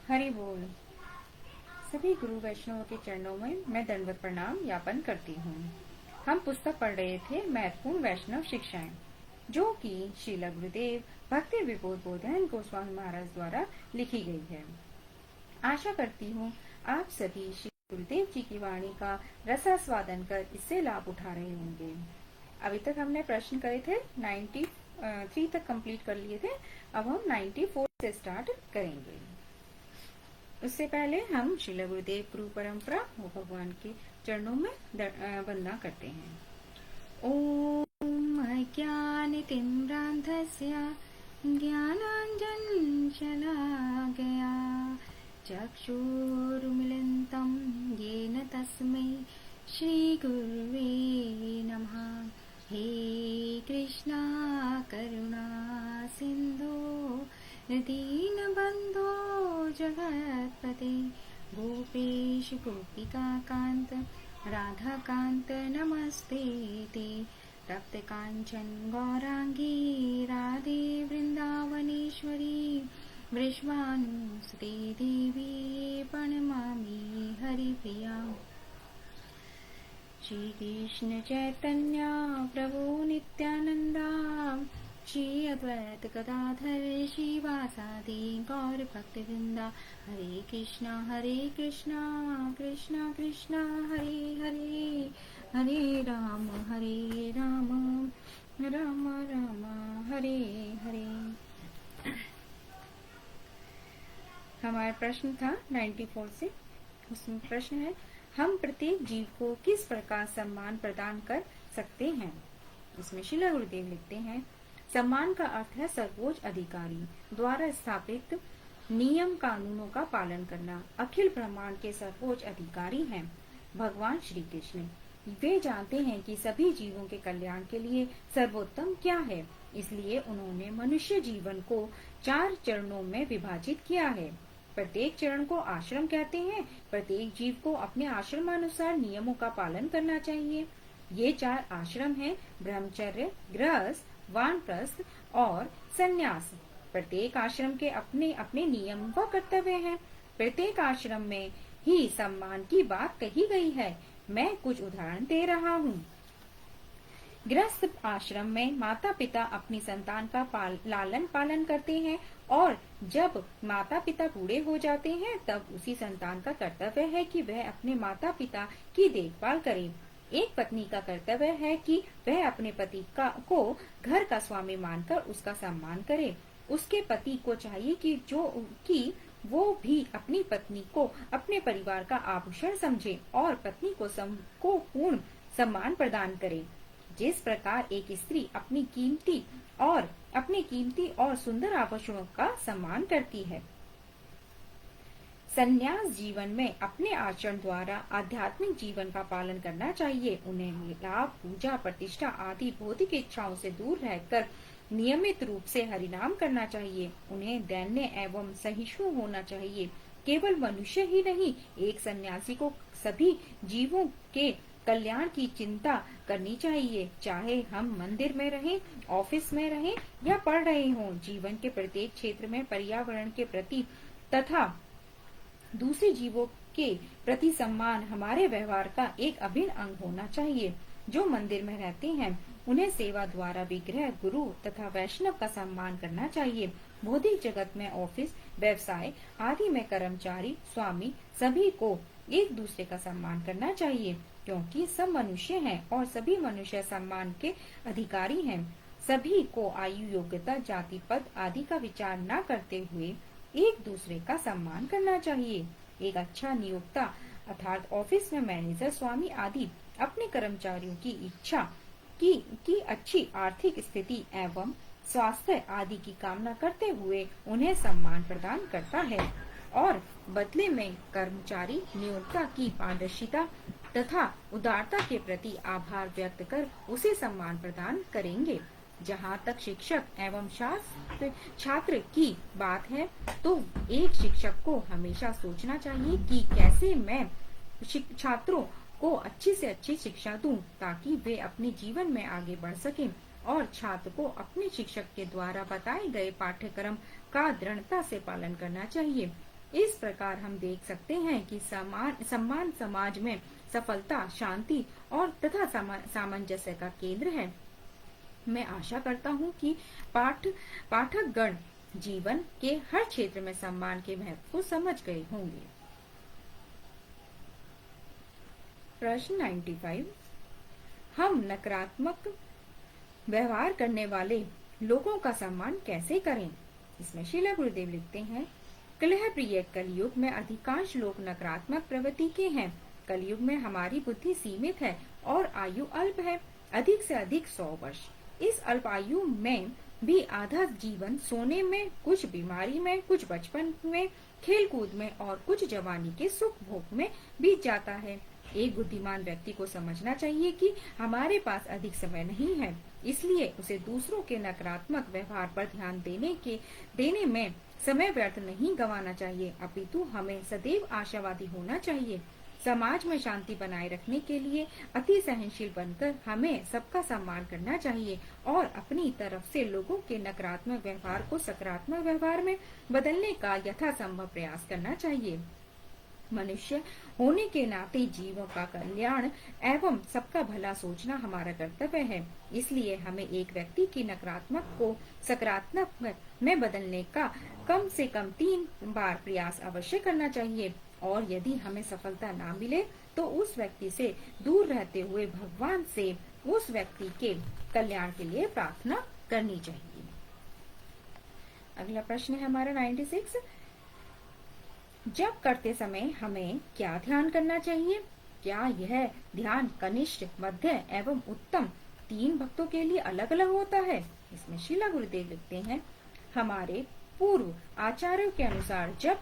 हरि बोल। सभी गुरु वैष्णवों के चरणों में मैं दंडवत प्रणाम ज्ञापन करती हूँ। हम पुस्तक पढ़ रहे थे महत्वपूर्ण वैष्णव शिक्षाएं, जो कि श्रील गुरुदेव भक्ति विबोध बोधायन गोस्वामी महाराज द्वारा लिखी गई है। आशा करती हूँ आप सभी श्री गुरुदेव जी की वाणी का रसास्वादन कर इससे लाभ उठा रहे होंगे। अभी तक हमने प्रश्न करे थे 93 तक कंप्लीट कर लिए थे। अब हम 94 से स्टार्ट करेंगे। उससे पहले हम श्रील गुरुदेव गुरु परंपरा वो भगवान के चरणों में वंदना करते हैं। ओम अज्ञानतिम्रान्धस्य ज्ञानाञ्जनशलाकया चक्षुरुन्मीलितं येन तस्मै श्रीगुरुवे नमः। हे कृष्णा करुणा सिन्धो दीनबन्धो जगत्पते गोपेश गोपिकान्त राधाकान्त नमस्ते ते। तप्त कांचन गौरांगी राधे वृंदावनेश्वरी वृषभानुसुते देवी प्रणमामि हरिप्रिया। श्री कृष्ण चैतन्य प्रभु नित्यानंदा श्री अद्वैत गदाधर श्रीवासादि गौर भक्तवृंदा। हरे कृष्णा कृष्णा कृष्णा हरे हरे हरे राम राम राम हरे हरे। हमारा प्रश्न था 94 से। उसमें प्रश्न है, हम प्रत्येक जीव को किस प्रकार सम्मान प्रदान कर सकते हैं। इसमें श्रील गुरुदेव लिखते हैं, सम्मान का अर्थ है सर्वोच्च अधिकारी द्वारा स्थापित नियम कानूनों का पालन करना। अखिल ब्रह्मांड के सर्वोच्च अधिकारी हैं भगवान श्री कृष्ण। वे जानते हैं कि सभी जीवों के कल्याण के लिए सर्वोत्तम क्या है, इसलिए उन्होंने मनुष्य जीवन को 4 चरणों में विभाजित किया है। प्रत्येक चरण को आश्रम कहते हैं। प्रत्येक जीव को अपने आश्रमानुसार नियमों का पालन करना चाहिए। ये 4 आश्रम हैं, ब्रह्मचर्य, गृहस्थ, वानप्रस्थ और संन्यास। प्रत्येक आश्रम के अपने अपने नियम व कर्तव्य हैं। प्रत्येक आश्रम में ही सम्मान की बात कही गई है। मैं कुछ उदाहरण दे रहा हूँ। गृहस्थ आश्रम में माता पिता अपनी संतान का लालन पालन करते हैं और जब माता पिता बूढ़े हो जाते हैं तब उसी संतान का कर्तव्य है कि वह अपने माता पिता की देखभाल करे। एक पत्नी का कर्तव्य है कि वह अपने पति को घर का स्वामी मानकर उसका सम्मान करे। उसके पति को चाहिए कि वो भी अपनी पत्नी को अपने परिवार का आभूषण समझे और पत्नी को पूर्ण सम्मान प्रदान करे। जिस प्रकार एक स्त्री अपनी कीमती और सुंदर आभूषणों का सम्मान करती है। संन्यास जीवन में अपने आचरण द्वारा आध्यात्मिक जीवन का पालन करना चाहिए। उन्हें लाभ, पूजा, प्रतिष्ठा आदि भौतिक इच्छाओं से दूर रहकर नियमित रूप से हरिनाम करना चाहिए। उन्हें दैन्य एवं सहिष्णु होना चाहिए। केवल मनुष्य ही नहीं, एक सन्यासी को सभी जीवों के कल्याण की चिंता करनी चाहिए। चाहे हम मंदिर में रहें, ऑफिस में रहें या पढ़ रहे हों, जीवन के प्रत्येक क्षेत्र में पर्यावरण के प्रति तथा दूसरे जीवों के प्रति सम्मान हमारे व्यवहार का एक अभिन्न अंग होना चाहिए। जो मंदिर में रहते हैं उन्हें सेवा द्वारा विग्रह, गुरु तथा वैष्णव का सम्मान करना चाहिए। भौतिक जगत में ऑफिस, व्यवसाय आदि में कर्मचारी, स्वामी सभी को एक दूसरे का सम्मान करना चाहिए, क्योंकि सब मनुष्य हैं और सभी मनुष्य सम्मान के अधिकारी हैं। सभी को आयु, योग्यता, जाति, पद आदि का विचार न करते हुए एक दूसरे का सम्मान करना चाहिए। एक अच्छा नियोक्ता अर्थात ऑफिस में मैनेजर, स्वामी आदि अपने कर्मचारियों की इच्छा की अच्छी आर्थिक स्थिति एवं स्वास्थ्य आदि की कामना करते हुए उन्हें सम्मान प्रदान करता है और बदले में कर्मचारी नियोक्ता की पारदर्शिता तथा उदारता के प्रति आभार व्यक्त कर उसे सम्मान प्रदान करेंगे। जहाँ तक शिक्षक एवं छात्र की बात है, तो एक शिक्षक को हमेशा सोचना चाहिए कि कैसे मैं छात्रों को अच्छी से अच्छी शिक्षा दूं, ताकि वे अपने जीवन में आगे बढ़ सकें और छात्र को अपने शिक्षक के द्वारा बताए गए पाठ्यक्रम का दृढ़ता से पालन करना चाहिए। इस प्रकार हम देख सकते हैं कि सम्मान समाज में सफलता, शांति और तथा सामंजस्य का केंद्र है। मैं आशा करता हूँ कि पाठक गण जीवन के हर क्षेत्र में सम्मान के महत्व को समझ गए होंगे। प्रश्न 95, हम नकारात्मक व्यवहार करने वाले लोगों का सम्मान कैसे करें? इसमें श्रील गुरुदेव लिखते हैं, कलह प्रिय कलयुग में अधिकांश लोग नकारात्मक प्रवृत्ति के हैं। कलयुग में हमारी बुद्धि सीमित है और आयु अल्प है, अधिक से अधिक 100 वर्ष। इस अल्प आयु में भी आधा जीवन सोने में, कुछ बीमारी में, कुछ बचपन में, खेल कूद में और कुछ जवानी के सुख भोग में बीत जाता है। एक बुद्धिमान व्यक्ति को समझना चाहिए कि हमारे पास अधिक समय नहीं है, इसलिए उसे दूसरों के नकारात्मक व्यवहार पर ध्यान देने में समय व्यर्थ नहीं गंवाना चाहिए, अपितु हमें सदैव आशावादी होना चाहिए। समाज में शांति बनाए रखने के लिए अति सहनशील बनकर हमें सबका सम्मान करना चाहिए और अपनी तरफ से लोगों के नकारात्मक व्यवहार को सकारात्मक व्यवहार में बदलने का यथासंभव प्रयास करना चाहिए। मनुष्य होने के नाते जीवों का कल्याण एवं सबका भला सोचना हमारा कर्तव्य है। इसलिए हमें एक व्यक्ति की नकारात्मक को सकारात्मक में बदलने का कम से कम 3 बार प्रयास अवश्य करना चाहिए और यदि हमें सफलता ना मिले तो उस व्यक्ति से दूर रहते हुए भगवान से उस व्यक्ति के कल्याण के लिए प्रार्थना करनी चाहिए। अगला प्रश्न है हमारा 96, जप करते समय हमें क्या ध्यान करना चाहिए? क्या यह ध्यान कनिष्ठ, मध्य एवं उत्तम 3 भक्तों के लिए अलग अलग होता है? इसमें श्रील गुरुदेव लिखते हैं, हमारे पूर्व आचार्यों के अनुसार जप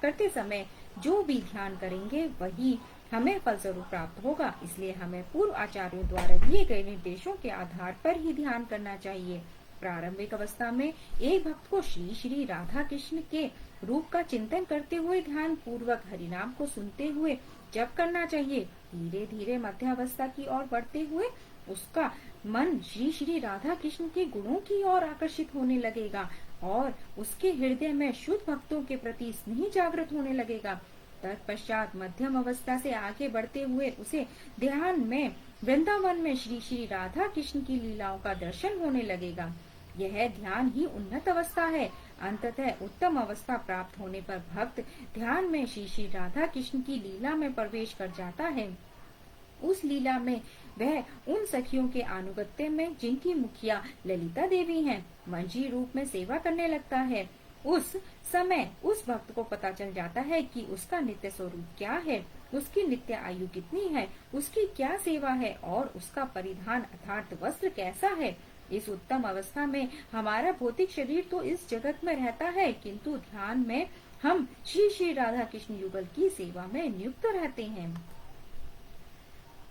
करते समय जो भी ध्यान करेंगे वही हमें फलस्वरूप प्राप्त होगा। इसलिए हमें पूर्व आचार्यों द्वारा दिए गए निर्देशों के आधार पर ही ध्यान करना चाहिए। प्रारंभिक अवस्था में एक भक्त को श्री श्री राधा कृष्ण के रूप का चिंतन करते हुए ध्यान पूर्वक हरिनाम को सुनते हुए जप करना चाहिए। धीरे धीरे मध्य अवस्था की ओर बढ़ते हुए उसका मन श्री श्री राधा कृष्ण के गुणों की ओर आकर्षित होने लगेगा और उसके हृदय में शुद्ध भक्तों के प्रति स्नेह जागृत होने लगेगा। तत्पश्चात मध्यम अवस्था से आगे बढ़ते हुए उसे ध्यान में वृंदावन में श्री श्री राधा कृष्ण की लीलाओं का दर्शन होने लगेगा। यह ध्यान ही उन्नत अवस्था है। अंततः उत्तम अवस्था प्राप्त होने पर भक्त ध्यान में श्री श्री राधा कृष्ण की लीला में प्रवेश कर जाता है। उस लीला में वह उन सखियों के अनुगत्य में जिनकी मुखिया ललिता देवी हैं, मंजी रूप में सेवा करने लगता है। उस समय उस भक्त को पता चल जाता है कि उसका नित्य स्वरूप क्या है, उसकी नित्य आयु कितनी है, उसकी क्या सेवा है और उसका परिधान अर्थात वस्त्र कैसा है। इस उत्तम अवस्था में हमारा भौतिक शरीर तो इस जगत में रहता है, किंतु ध्यान में हम श्री श्री राधा कृष्ण युगल की सेवा में नियुक्त रहते हैं।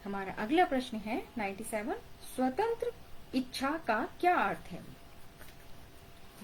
हमारा अगला प्रश्न है 97, स्वतंत्र इच्छा का क्या अर्थ है?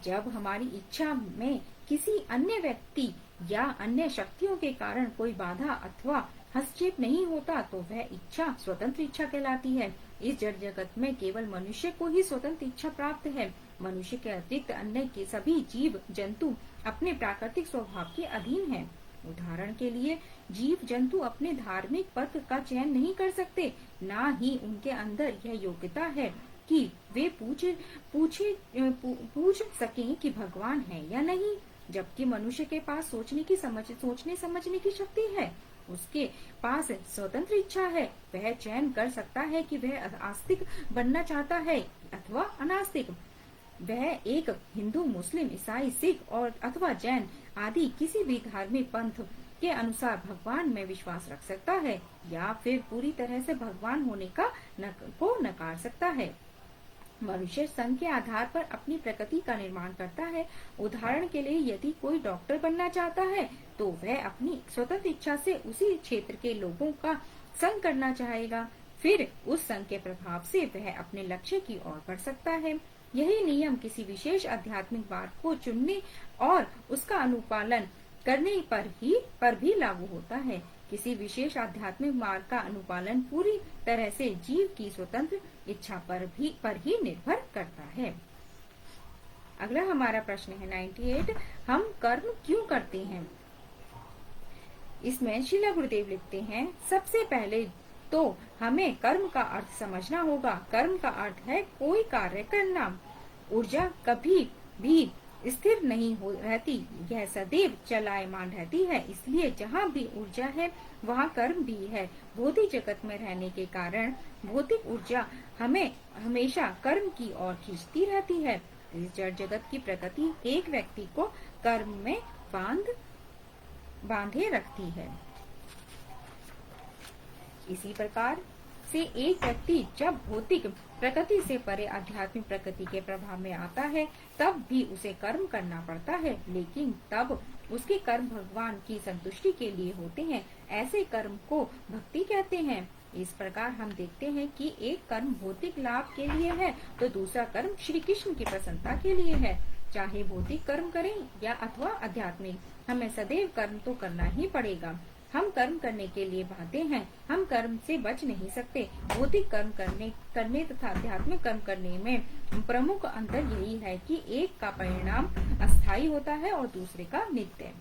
जब हमारी इच्छा में किसी अन्य व्यक्ति या अन्य शक्तियों के कारण कोई बाधा अथवा हस्तक्षेप नहीं होता तो वह इच्छा स्वतंत्र इच्छा कहलाती है। इस जड़ जगत में केवल मनुष्य को ही स्वतंत्र इच्छा प्राप्त है। मनुष्य के अतिरिक्त अन्य के सभी जीव जंतु अपने प्राकृतिक स्वभाव के अधीन हैं। उदाहरण के लिए जीव जंतु अपने धार्मिक पथ का चयन नहीं कर सकते, ना ही उनके अंदर यह योग्यता है कि वे पूछ सकें कि भगवान है या नहीं। जबकि मनुष्य के पास सोचने समझने की शक्ति है, उसके पास स्वतंत्र इच्छा है। वह चयन कर सकता है कि वह आस्तिक बनना चाहता है अथवा अनास्तिक। वह एक हिंदू, मुस्लिम, ईसाई, सिख और अथवा जैन आदि किसी भी धार्मिक पंथ के अनुसार भगवान में विश्वास रख सकता है या फिर पूरी तरह से भगवान होने को नकार सकता है। मनुष्य संघ के आधार पर अपनी प्रकृति का निर्माण करता है। उदाहरण के लिए यदि कोई डॉक्टर बनना चाहता है तो वह अपनी स्वतंत्र इच्छा से उसी क्षेत्र के लोगों का संग करना चाहेगा। फिर उस संग के प्रभाव से वह अपने लक्ष्य की ओर बढ़ सकता है। यही नियम किसी विशेष आध्यात्मिक मार्ग को चुनने और उसका अनुपालन करने पर भी लागू होता है। किसी विशेष आध्यात्मिक मार्ग का अनुपालन पूरी तरह से जीव की स्वतंत्र इच्छा पर ही निर्भर करता है। अगला हमारा प्रश्न है 98, हम कर्म क्यों करते हैं? इसमें श्रीला गुरुदेव लिखते हैं, सबसे पहले तो हमें कर्म का अर्थ समझना होगा। कर्म का अर्थ है कोई कार्य करना। ऊर्जा कभी भी स्थिर नहीं हो रहती, यह सदैव चलायमान रहती है। इसलिए जहाँ भी ऊर्जा है वहाँ कर्म भी है। भौतिक जगत में रहने के कारण भौतिक ऊर्जा हमें हमेशा कर्म की ओर खींचती रहती है। इस जड़ जगत की प्रकृति एक व्यक्ति को कर्म में बांधे रखती है। इसी प्रकार से एक व्यक्ति जब भौतिक प्रकृति से परे आध्यात्मिक प्रकृति के प्रभाव में आता है तब भी उसे कर्म करना पड़ता है, लेकिन तब उसके कर्म भगवान की संतुष्टि के लिए होते हैं। ऐसे कर्म को भक्ति कहते हैं। इस प्रकार हम देखते हैं कि एक कर्म भौतिक लाभ के लिए है तो दूसरा कर्म श्री कृष्ण की प्रसन्नता के लिए है। चाहे भौतिक कर्म करें या अथवा आध्यात्मिक, हमें सदैव कर्म तो करना ही पड़ेगा। हम कर्म करने के लिए बाध्य हैं, हम कर्म से बच नहीं सकते। भौतिक कर्म करने तथा आध्यात्मिक कर्म करने में प्रमुख अंतर यही है कि एक का परिणाम अस्थायी होता है और दूसरे का नित्य।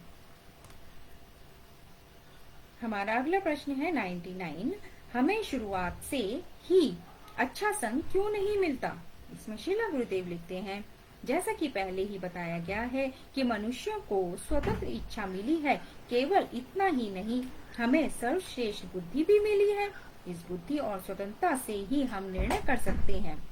हमारा अगला प्रश्न है 99, हमें शुरुआत से ही अच्छा संग क्यों नहीं मिलता? इसमें श्रीला गुरुदेव लिखते हैं, जैसा कि पहले ही बताया गया है कि मनुष्यों को स्वतंत्र इच्छा मिली है। केवल इतना ही नहीं, हमें सर्वश्रेष्ठ बुद्धि भी मिली है। इस बुद्धि और स्वतंत्रता से ही हम निर्णय कर सकते हैं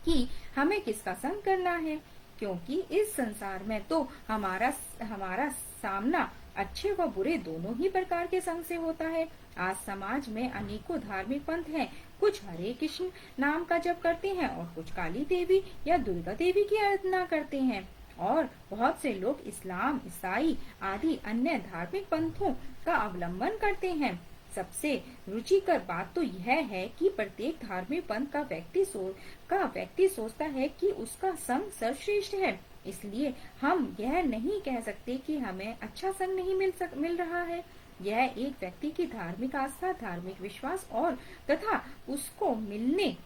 कि हमें किसका संग करना है, क्योंकि इस संसार में तो हमारा सामना अच्छे व बुरे दोनों ही प्रकार के संग से होता है। आज समाज में अनेकों धार्मिक पंथ हैं। कुछ हरे कृष्ण नाम का जप करते हैं और कुछ काली देवी या दुर्गा देवी की आराधना करते हैं, और बहुत से लोग इस्लाम, ईसाई आदि अन्य धार्मिक पंथों का अवलंबन करते हैं। सबसे रुचिकर बात तो यह है कि प्रत्येक धार्मिक पंथ का व्यक्ति सोचता है कि उसका संग सर्वश्रेष्ठ है। इसलिए हम यह नहीं कह सकते कि हमें अच्छा संग नहीं मिल रहा है। यह एक व्यक्ति की धार्मिक आस्था, धार्मिक विश्वास और तथा उसको मिलने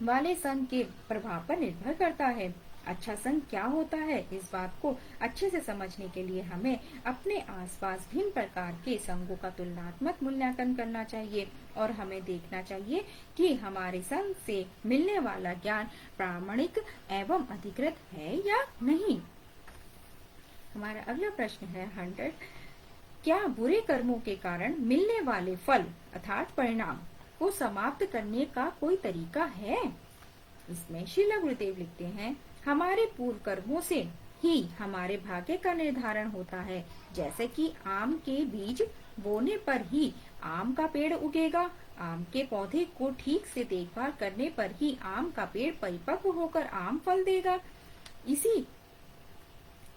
वाले संग के प्रभाव पर निर्भर करता है। अच्छा संग क्या होता है, इस बात को अच्छे से समझने के लिए हमें अपने आसपास भिन्न प्रकार के संगों का तुलनात्मक मूल्यांकन करना चाहिए और हमें देखना चाहिए कि हमारे संग से मिलने वाला ज्ञान प्रामाणिक एवं अधिकृत है या नहीं। हमारा अगला प्रश्न है 100, क्या बुरे कर्मों के कारण मिलने वाले फल अर्थात परिणाम को समाप्त करने का कोई तरीका है? इसमें श्रीला गुरुदेव लिखते हैं, हमारे पूर्व कर्मों से ही हमारे भाग्य का निर्धारण होता है। जैसे कि आम के बीज बोने पर ही आम का पेड़ उगेगा, आम के पौधे को ठीक से देखभाल करने पर ही आम का पेड़ परिपक्व होकर आम फल देगा। इसी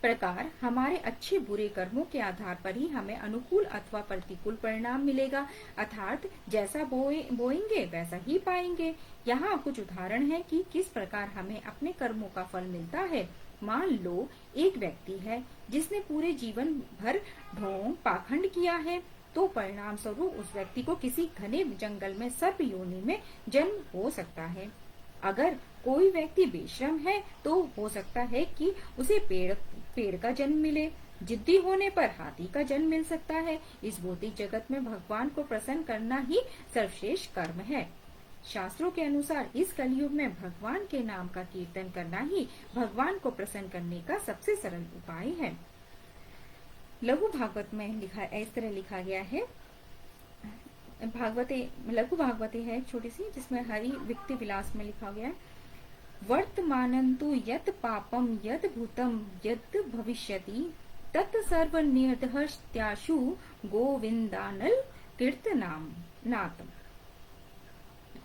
प्रकार हमारे अच्छे बुरे कर्मों के आधार पर ही हमें अनुकूल अथवा प्रतिकूल परिणाम मिलेगा, अर्थात जैसा बोएंगे वैसा ही पाएंगे। यहाँ कुछ उदाहरण है कि किस प्रकार हमें अपने कर्मों का फल मिलता है। मान लो एक व्यक्ति है जिसने पूरे जीवन भर ढोंग पाखंड किया है, तो परिणाम स्वरूप उस व्यक्ति को किसी घने जंगल में सर्प योनि में जन्म हो सकता है। अगर कोई व्यक्ति बेशर्म है तो हो सकता है कि उसे पेड़ का जन्म मिले। जिद्दी होने पर हाथी का जन्म मिल सकता है। इस भौतिक जगत में भगवान को प्रसन्न करना ही सर्वश्रेष्ठ कर्म है। शास्त्रों के अनुसार इस कलयुग में भगवान के नाम का कीर्तन करना ही भगवान को प्रसन्न करने का सबसे सरल उपाय है। लघु भागवत में इस तरह लिखा गया है। लघु भागवते है छोटी सी, जिसमें हरि विक्ति विलास में लिखा गया है, वर्तमानन्तु यत् पापम यत् भूतम यत् भविष्यति तत् सर्व निर्दहत्याशु गोविंदानल कीर्तनाम नातम।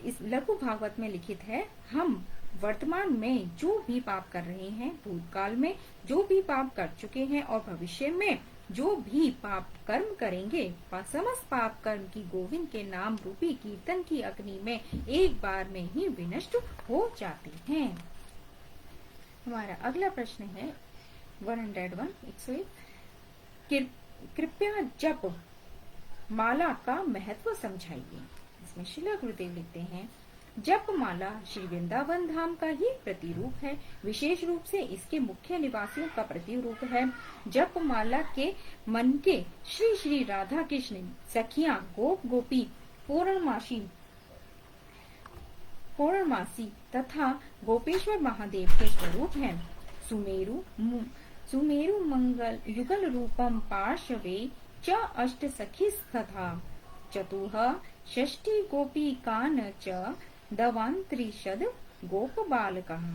इस लघु भागवत में लिखित है, हम वर्तमान में जो भी पाप कर रहे हैं, भूतकाल में जो भी पाप कर चुके हैं और भविष्य में जो भी पाप कर्म करेंगे, समस्त पाप कर्म की गोविंद के नाम रूपी कीर्तन की अग्नि में एक बार में ही विनष्ट हो जाते हैं। हमारा अगला प्रश्न है 101, कृपया जप माला का महत्व समझाइए। इसमें श्रीला गुरुदेव लिखते हैं, जपमाला श्री वृंदावन धाम का ही प्रतिरूप है, विशेष रूप से इसके मुख्य निवासियों का प्रतिरूप है। जपमाला के मन के श्री श्री राधा कृष्ण सखियां गोप गोपी पौर्णमासी तथा गोपेश्वर महादेव के स्वरूप हैं। सुमेरु मंगल युगल रूपम पार्श्वे च अष्ट सखी तथा चतुः षष्ठी गोपी कान च दवांत्रिशद गोप बालकः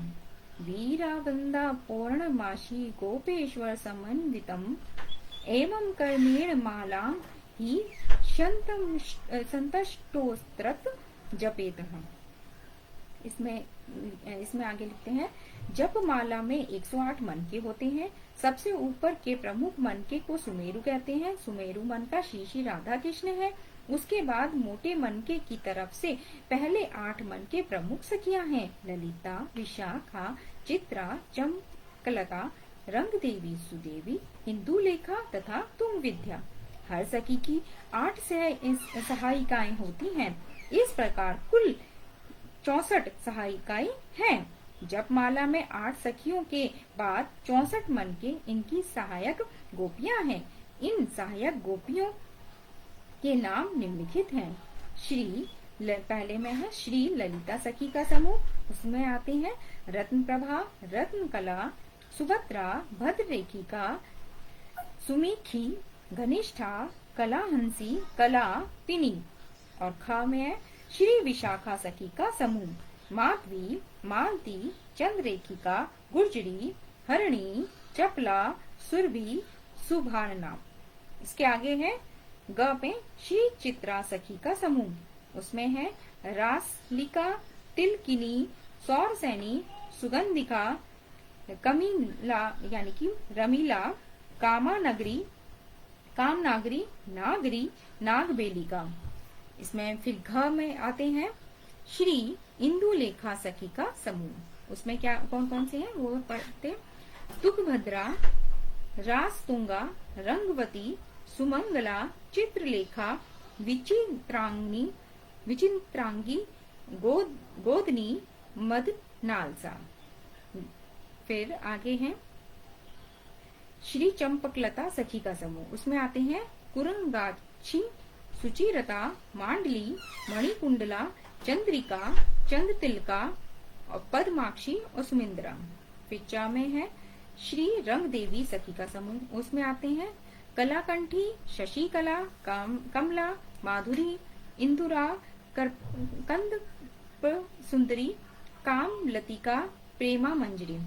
वीरावृंदा पौर्णमासी गोपेश्वर समन्वितम एवं कर्मेण मालां ही संतष्टोस्त्रत जपेतः। इसमें आगे लिखते हैं, जप माला में 108 मनके होते हैं। सबसे ऊपर के प्रमुख मनके को सुमेरु कहते हैं। सुमेरु मन का श्री श्री राधा कृष्ण है। उसके बाद मोटे मनके की तरफ से पहले 8 मनके प्रमुख सखियां हैं, ललिता, विशाखा, चित्रा, चंपकलता, रंग देवी, सुदेवी, इंदुलेखा तथा तुंग विद्या। हर सखी की 8 सहायिकाएं होती हैं। इस प्रकार कुल 64 सहायिकाएं हैं। जपमाला में 8 सखियों के बाद 64 मनके इनकी सहायक गोपियां हैं। इन सहायक गोपियों के नाम निम्नलिखित हैं। पहले में है श्री ललिता सखी का समूह, उसमें आते हैं रत्न प्रभा, रत्न कला, सुभद्रा, भद्ररेखिका, सुमीखी, घनिष्ठा, कलाहंसी, कला पिनी। और ख में है श्री विशाखा सखी का समूह, माधवी, मालती, चंद्ररेखिका, गुर्जरी, हरणी, चपला, सुरभि, सुभार्णा। इसके आगे है ग में श्री चित्रा सखी का समूह, उसमें है रासलिका, तिलकिनी, सौरसैनी, सुगंधिका, कमीला यानी कि रमीला, कामनागरी, नागरी, नागबेलिका। इसमें फिर घ में आते हैं श्री इंदुलेखा सखी का समूह, उसमें क्या कौन कौन से हैं वो पढ़ते, तुकभद्रा, रासतुंगा, रंगवती, सुमंगला, चित्रलेखा, विचित्रांगी, गोदनी, मदनालसा। फिर आगे हैं श्री चंपकलता सखी का समूह, उसमें आते हैं कुरंगाक्षी, सुचिरता, मांडली, मणिकुंडला, चंद्रिका, चंद्रतिलका और पद्माक्षी और सुमिंद्रा। फिर चा में है श्री रंग देवी सखी का समूह, उसमें आते हैं कलाकंठी, शशिकला, कमला, माधुरी, इंदुरा, कंद सुंदरी, काम लतिका, प्रेमा मंजरी।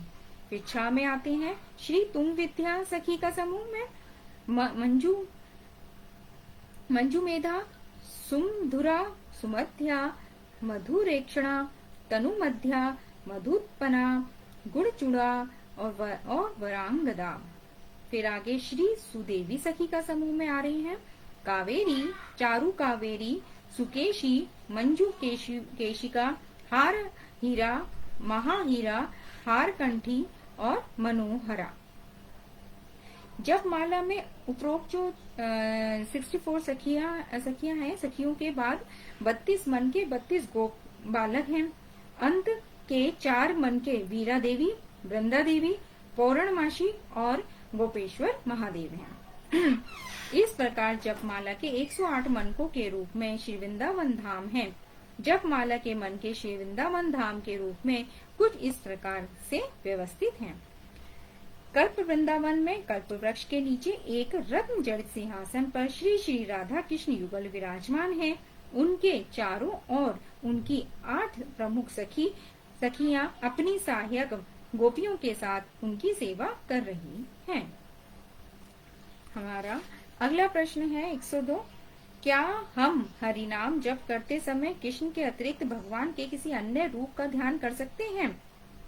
फिर छा में आते हैं श्री तुंग विद्या सखी का समूह में मंजू मेधा, सुमधुरा, सुमध्या, मधुरेक्षणा, तनुमध्या, मधुत्पना, गुणचूड़ा और वरांगदा। फिर आगे श्री सुदेवी सखी का समूह में आ रही हैं कावेरी, चारु कावेरी, सुकेशी, मंजू केशिका, हार हीरा, महाहीरा, हारकंठी और मनोहरा। जब माला में उपरोक्त जो 64 सखियां हैं, सखियों के बाद 32 मन के 32 गोप बालक हैं। अंत के 4 मन के वीरा देवी, वृंदा देवी, पौर्णमासी और गोपेश्वर महादेव हैं। इस प्रकार जपमाला के 108 मनकों के रूप में श्री वृंदावन धाम है। जपमाला के मन के श्री वृंदावन धाम के रूप में कुछ इस प्रकार से व्यवस्थित हैं। कल्प वृंदावन में कल्प वृक्ष के नीचे एक रत्न जड़ित सिंहासन पर श्री श्री राधा कृष्ण युगल विराजमान है। उनके चारों ओर उनकी 8 प्रमुख सखियां अपनी सहायक गोपियों के साथ उनकी सेवा कर रही हैं। हमारा अगला प्रश्न है 102। क्या हम हरि नाम जप करते समय कृष्ण के अतिरिक्त भगवान के किसी अन्य रूप का ध्यान कर सकते हैं?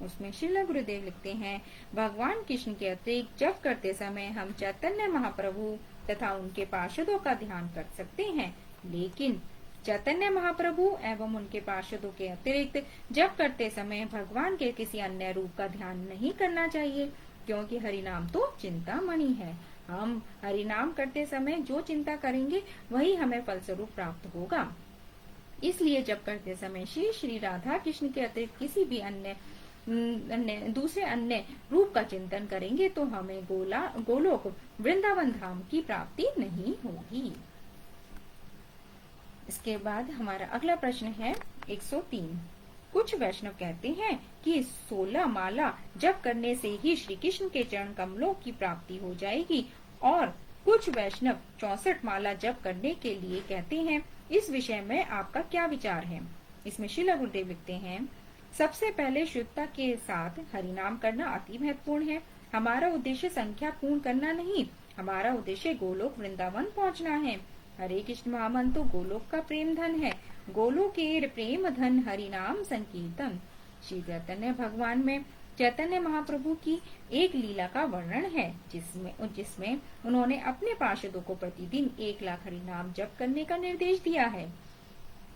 उसमें श्रील गुरुदेव लिखते हैं, भगवान कृष्ण के अतिरिक्त जप करते समय हम चैतन्य महाप्रभु तथा उनके पार्षदों का ध्यान कर सकते हैं, लेकिन चैतन्य महाप्रभु एवं उनके पार्षदों के अतिरिक्त जप करते समय भगवान के किसी अन्य रूप का ध्यान नहीं करना चाहिए, क्योंकि हरिनाम तो चिंतामणि है। हम हरिनाम करते समय जो चिंता करेंगे वही हमें फलस्वरूप प्राप्त होगा। इसलिए जप करते समय श्री श्री राधा कृष्ण के अतिरिक्त किसी भी दूसरे अन्य रूप का चिंतन करेंगे तो हमें गोलोक वृंदावन धाम की प्राप्ति नहीं होगी। इसके बाद हमारा अगला प्रश्न है 103। कुछ वैष्णव कहते हैं कि 16 माला जप करने से ही श्री कृष्ण के चरण कमलों की प्राप्ति हो जाएगी और कुछ वैष्णव 64 माला जप करने के लिए कहते हैं। इस विषय में आपका क्या विचार है? इसमें श्रील गुरुदेव लिखते हैं, सबसे पहले शुद्धता के साथ हरिनाम करना अति महत्वपूर्ण है। हमारा उद्देश्य संख्या पूर्ण करना नहीं, हमारा उद्देश्य गोलोक वृंदावन पहुंचना है। हरे कृष्ण महामंत्र तो गोलोक का प्रेम धन है। गोलोकेर प्रेम धन हरिनाम संकीर्तन। श्री चैतन्य भगवान में चैतन्य महाप्रभु की एक लीला का वर्णन है जिसमें उन्होंने अपने पार्षदों को प्रतिदिन 1 लाख हरिनाम जप करने का निर्देश दिया है।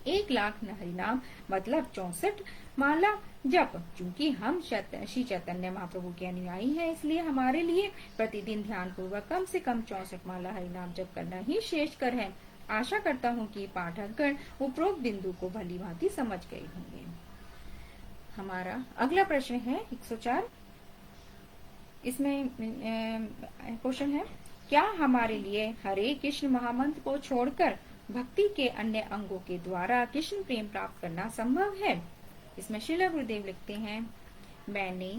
1 लाख हरिनाम मतलब 64 माला जप। चूंकि हम श्री चैतन्य महाप्रभु के अनुयायी हैं, इसलिए हमारे लिए प्रतिदिन ध्यान पूर्वक कम से कम 64 माला हरिनाम जप करना ही श्रेष्ठकर है। आशा करता हूँ कि पाठकगण उपरोक्त बिंदु को भली भांति समझ गए होंगे। हमारा अगला प्रश्न है 104। इसमें क्वेश्चन है, क्या हमारे लिए हरे कृष्ण महामंत्र को छोड़कर भक्ति के अन्य अंगों के द्वारा कृष्ण प्रेम प्राप्त करना संभव है? इसमें श्रील गुरुदेव लिखते हैं, मैंने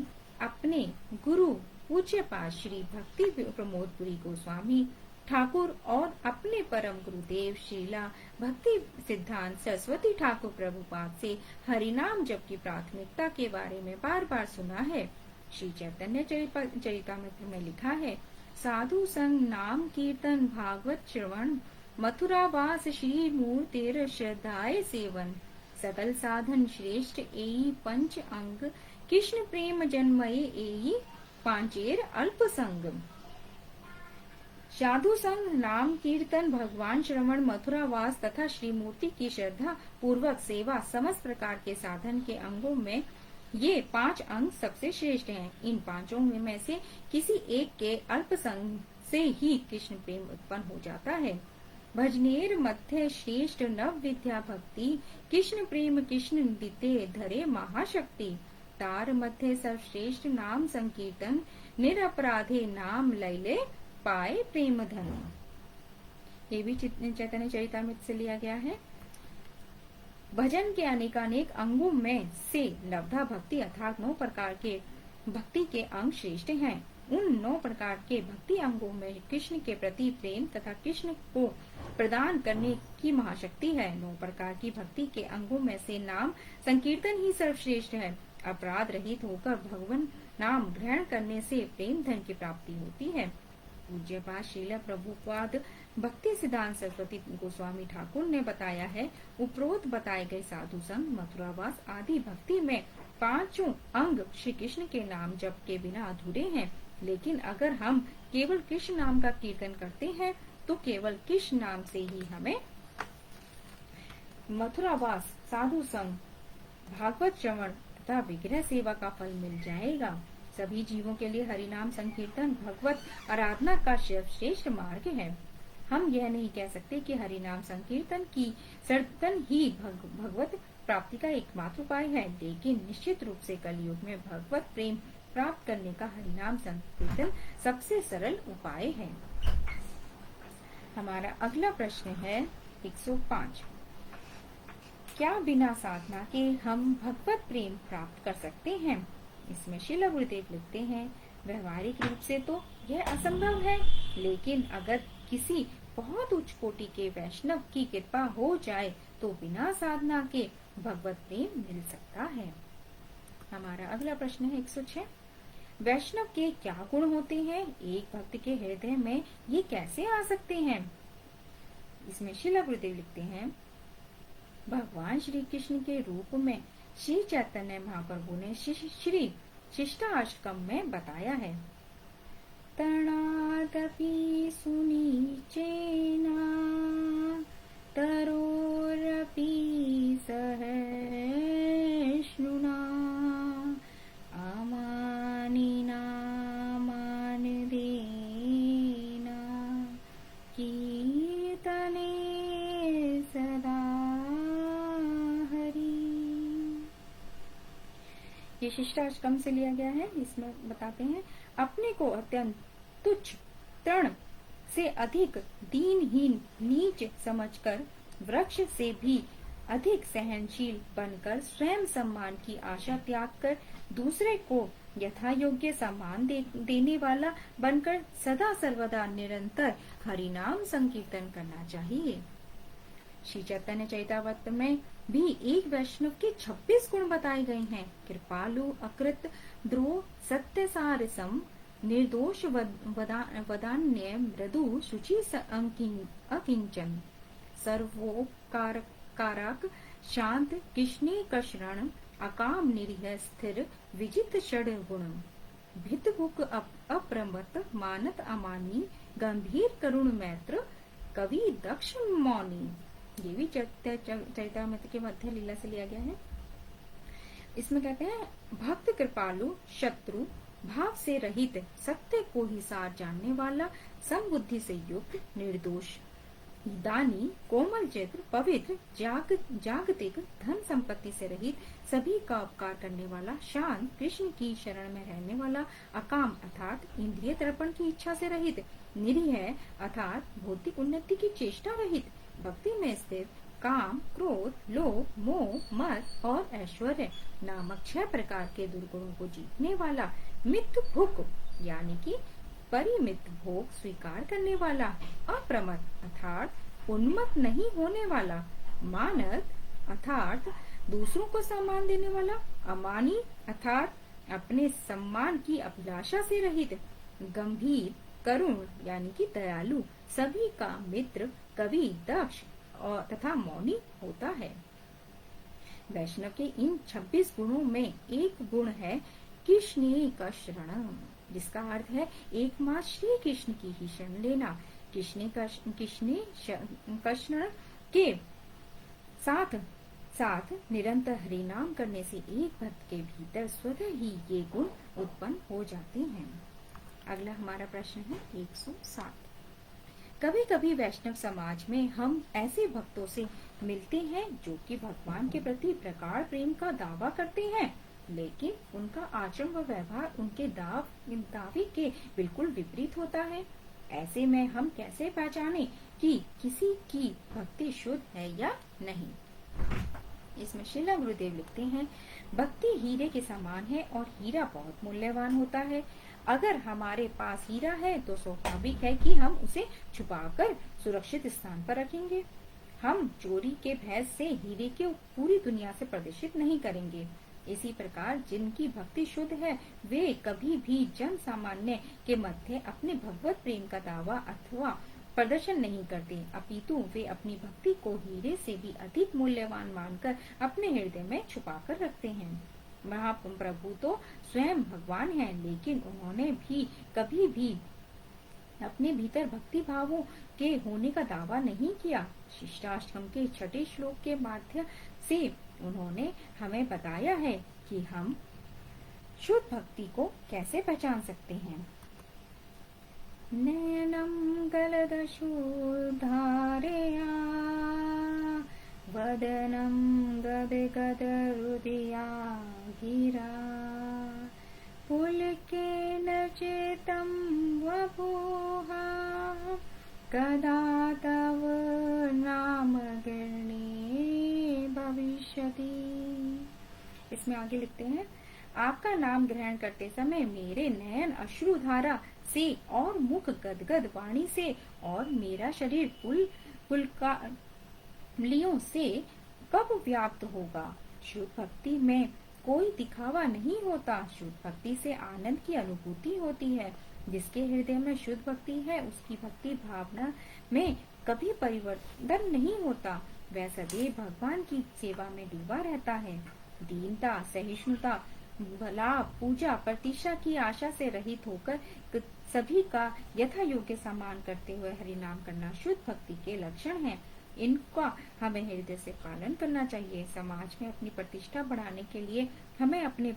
अपने गुरु पूज्यपाद श्री भक्ति प्रमोदपुरी गोस्वामी ठाकुर और अपने परम गुरुदेव श्रीला भक्ति सिद्धांत सरस्वती ठाकुर प्रभुपाद से हरिनाम जप की प्राथमिकता के बारे में बार बार सुना है। श्री चैतन्य चरितामृत में लिखा है, साधु संग नाम कीर्तन भागवत श्रवण मथुरा वास श्री मूर्तिर श्रद्धाए सेवन सकल साधन श्रेष्ठ एई पंच अंग कृष्ण प्रेम जन्मये एई पांचेर अल्प संग। साधु संग नाम कीर्तन भगवान श्रवण मथुरा वास तथा श्री मूर्ति की श्रद्धा पूर्वक सेवा समस्त प्रकार के साधन के अंगों में ये 5 अंग सबसे श्रेष्ठ हैं। इन 5 में से किसी एक के अल्प संग से ही कृष्ण प्रेम उत्पन्न हो जाता है। भजनेर मध्य श्रेष्ठ नव विद्या भक्ति कृष्ण प्रेम कृष्ण दिते धरे महाशक्ति तार मध्य सर्वश्रेष्ठ नाम संकीर्तन निरपराधे नाम लैले पाए प्रेम धन। ये भी चैतन्य चरितामृत से लिया गया है। भजन के अनेकानेक अंगों में से लब्धा भक्ति अर्थात 9 प्रकार के भक्ति के अंग श्रेष्ठ हैं। उन 9 प्रकार के भक्ति अंगों में कृष्ण के प्रति प्रेम तथा कृष्ण को प्रदान करने की महाशक्ति है। 9 प्रकार की भक्ति के अंगों में से नाम संकीर्तन ही सर्वश्रेष्ठ है। अपराध रहित होकर भगवान नाम ग्रहण करने से प्रेम धन की प्राप्ति होती है। पूज्यपाद श्रील प्रभुपाद भक्ति सिद्धांत सरस्वती गोस्वामी ठाकुर ने बताया है, उपरोक्त बताए गए साधु संग मथुरावास आदि भक्ति में 5 अंग श्री कृष्ण के नाम जप के बिना अधूरे हैं। लेकिन अगर हम केवल कृष्ण नाम का कीर्तन करते हैं तो केवल कृष्ण नाम से ही हमें मथुरावास साधु संग भागवत श्रवण तथा विग्रह सेवा का फल मिल जाएगा। सभी जीवों के लिए हरिनाम संकीर्तन भगवत आराधना का श्रेष्ठ मार्ग है। हम यह नहीं कह सकते कि हरिनाम संकीर्तन की सर्तन ही भगवत प्राप्ति का एकमात्र उपाय है, लेकिन निश्चित रूप से कलयुग में भगवत प्रेम प्राप्त करने का हरिनाम संकीर्तन सबसे सरल उपाय है। हमारा अगला प्रश्न है 105। क्या बिना साधना के हम भगवत प्रेम प्राप्त कर सकते हैं? इसमें श्रील गुरुदेव लिखते हैं, व्यवहारिक रूप से तो यह असंभव है, लेकिन अगर किसी बहुत उच्च कोटि के वैष्णव की कृपा हो जाए तो बिना साधना के भगवत प्रेम मिल सकता है। हमारा अगला प्रश्न है 106। वैष्णव के क्या गुण होते हैं? एक भक्त के हृदय में ये कैसे आ सकते हैं? इसमें श्रील गुरुदेव लिखते हैं, भगवान श्री कृष्ण के रूप में श्री चैतन्य महाप्रभु ने श्री शिष्टाष्टकम में बताया है, तणादपि सुनीचेना तरोरपि सहिष्णुना अमानिना मानदेना कीर्तने सदा ये शिष्टाष्टकम से लिया गया है। इसमें बताते हैं, अपने को अत्यंत तुच्छ, तृण से अधिक दीनहीन, नीच समझकर, वृक्ष से भी अधिक सहनशील बनकर, स्वयं सम्मान की आशा त्याग कर, दूसरे को यथा योग्य सम्मान देने वाला बनकर, सदा सर्वदा निरंतर हरिनाम संकीर्तन करना चाहिए। श्री चैतन्य चैतावत में भी एक वैष्णव के 26 गुण बताए गए हैं। कृपालु, अकृत, द्रोह, सत्य सार सम, निर्दोष, वदान्य, मृदु, शुचि, अकिंचन, सर्वोपकारक, शांत, कृष्णे शरण, अकाम, निरीह, स्थिर, विजित, षड गुण, भितभुक, अप्रमत्त, मानत, अमानी, गंभीर, करुण, मैत्र, कवि, दक्ष, मौनी। ये भी चैतामृत के मध्य लीला से लिया गया है। इसमें कहते हैं, भक्त, कृपालु, शत्रु भाव से रहित, सत्य को ही सार जानने वाला, समबुद्धि से युक्त, निर्दोष, दानी, कोमल चित्र, पवित्र, जागतिक, धन संपत्ति से रहित, सभी का उपकार करने वाला, शांत, कृष्ण की शरण में रहने वाला, अकाम अर्थात इंद्रिय तर्पण की इच्छा से रहित, निरीह अर्थात भौतिक उन्नति की चेष्टा रहित, भक्ति में स्थित, काम, क्रोध, लोभ, मोह, मद और ऐश्वर्य नामक 6 प्रकार के दुर्गुणों को जीतने वाला, मित भुक यानी कि परिमित भोग स्वीकार करने वाला, अप्रमत अर्थात उन्मत्त नहीं होने वाला, मानत अर्थात दूसरों को सम्मान देने वाला, अमानी अर्थात अपने सम्मान की अभिलाषा से रहित, गंभीर, करुण यानी कि दयालु, सभी का मित्र, कवि, दक्ष और तथा मौनी होता है। वैष्णव के इन 26 गुणों में एक गुण है कृष्ण का शरण, जिसका अर्थ है एकमात्र श्री कृष्ण की ही शरण लेना। कृष्ण का शरण के साथ साथ निरंतर हरिनाम करने से एक भक्त के भीतर स्वतः ही ये गुण उत्पन्न हो जाते हैं। अगला हमारा प्रश्न है 107। कभी कभी वैष्णव समाज में हम ऐसे भक्तों से मिलते हैं जो कि भगवान के प्रति प्रगाढ़ प्रेम का दावा करते हैं, लेकिन उनका आचरण व व्यवहार उनके दावे के बिल्कुल विपरीत होता है। ऐसे में हम कैसे पहचानें कि किसी की भक्ति शुद्ध है या नहीं? इसमें श्रीला गुरुदेव लिखते हैं, भक्ति हीरे के समान है और हीरा बहुत मूल्यवान होता है। अगर हमारे पास हीरा है तो स्वाभाविक है कि हम उसे छुपाकर सुरक्षित स्थान पर रखेंगे। हम चोरी के भय से हीरे को पूरी दुनिया से प्रदर्शित नहीं करेंगे। इसी प्रकार जिनकी भक्ति शुद्ध है वे कभी भी जन सामान्य के मध्य अपने भगवत प्रेम का दावा अथवा प्रदर्शन नहीं करते, अपितु वे अपनी भक्ति को हीरे से भी अधिक मूल्यवान मानकर अपने हृदय में छुपाकर रखते हैं। महाप्रभु तो स्वयं भगवान हैं, लेकिन उन्होंने भी कभी भी अपने भीतर भक्ति भावों के होने का दावा नहीं किया। शिष्टाष्टकम के 6 श्लोक के माध्यम से उन्होंने हमें बताया है कि हम शुद्ध भक्ति को कैसे पहचान सकते हैं। नैनम गलदशुधारेया वदनम गदगदरुदिया गिरा पुलकेन चेतं वपुहा कदा तव नाम गिरणे भविष्यति। इसमें आगे लिखते हैं, आपका नाम ग्रहण करते समय मेरे नयन अश्रुधारा से और मुख गदगद वाणी से और मेरा शरीर पुलकालियों से कब व्याप्त होगा। शुद्ध भक्ति में कोई दिखावा नहीं होता। शुद्ध भक्ति से आनंद की अनुभूति होती है। जिसके हृदय में शुद्ध भक्ति है उसकी भक्ति भावना में कभी परिवर्तन नहीं होता। वह सदैव भगवान की सेवा में डूबा रहता है। दीनता, सहिष्णुता, भला, पूजा, प्रतिष्ठा की आशा से रहित होकर सभी का यथा योग्य सम्मान करते हुए हरिनाम करना शुद्ध भक्ति के लक्षण हैं। इनका हमें हृदय से पालन करना चाहिए। समाज में अपनी प्रतिष्ठा बढ़ाने के लिए हमें अपनी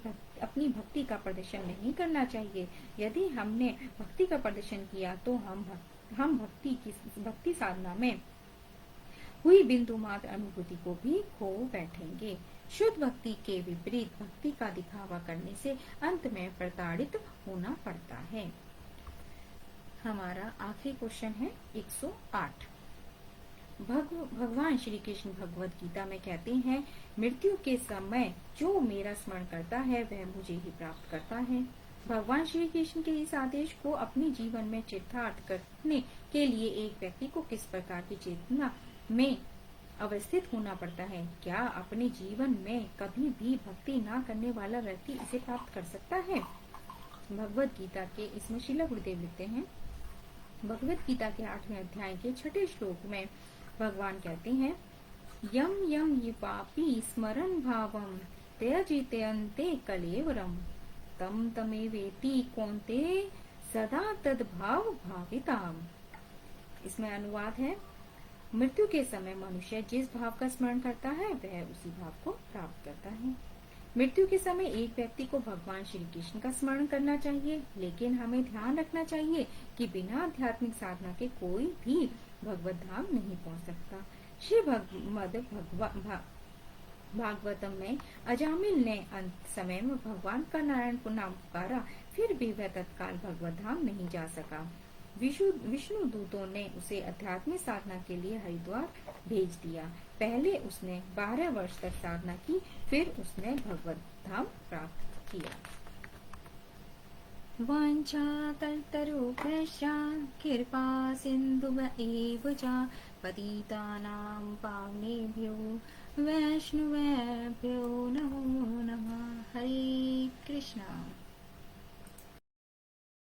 भक्ति का प्रदर्शन नहीं करना चाहिए। यदि हमने भक्ति का प्रदर्शन किया तो हम भक्ति साधना में हुई बिंदु मात्र अनुभूति को भी खो बैठेंगे। शुद्ध भक्ति के विपरीत भक्ति का दिखावा करने से अंत में प्रताड़ित होना पड़ता है। हमारा आखिरी क्वेश्चन है 108। भगवान श्री कृष्ण भगवद गीता में कहते हैं, मृत्यु के समय जो मेरा स्मरण करता है वह मुझे ही प्राप्त करता है। भगवान श्री कृष्ण के इस आदेश को अपने जीवन में चरितार्थ करने के लिए एक व्यक्ति को किस प्रकार की चेतना में अवस्थित होना पड़ता है? क्या अपने जीवन में कभी भी भक्ति ना करने वाला व्यक्ति इसे प्राप्त कर सकता है? भगवद गीता के इसमें श्रील गुरुदेव लिखते हैं, भगवद गीता के 8वें अध्याय के 6ठे श्लोक में भगवान कहते हैं, यम यम ये पापी स्मरण भावम त्यजित्यन्ते कलेवरम तम तमेवेति कौन्ते सदा तद भाव भाविताम। इसमें अनुवाद है, मृत्यु के समय मनुष्य जिस भाव का स्मरण करता है वह उसी भाव को प्राप्त करता है। मृत्यु के समय एक व्यक्ति को भगवान श्री कृष्ण का स्मरण करना चाहिए, लेकिन हमें ध्यान रखना चाहिए कि बिना आध्यात्मिक साधना के कोई भी भगवत धाम नहीं पहुंच सकता। श्री भागवतम में अजामिल ने अंत समय में भगवान का नारायण को नाम पुकारा, फिर भी वह तत्काल भगवत धाम नहीं जा सका। विष्णु दूतों ने उसे आध्यात्मिक साधना के लिए हरिद्वार भेज दिया। पहले उसने 12 वर्ष तक साधना की, फिर उसने भगवत धाम प्राप्त किया। वाञ्छाकल्पतरुभ्यश्च कृपा सिन्धुभ्य च पतितानां पावनेभ्यो वैष्णवेभ्यो नमो नमः। हरे कृष्णा।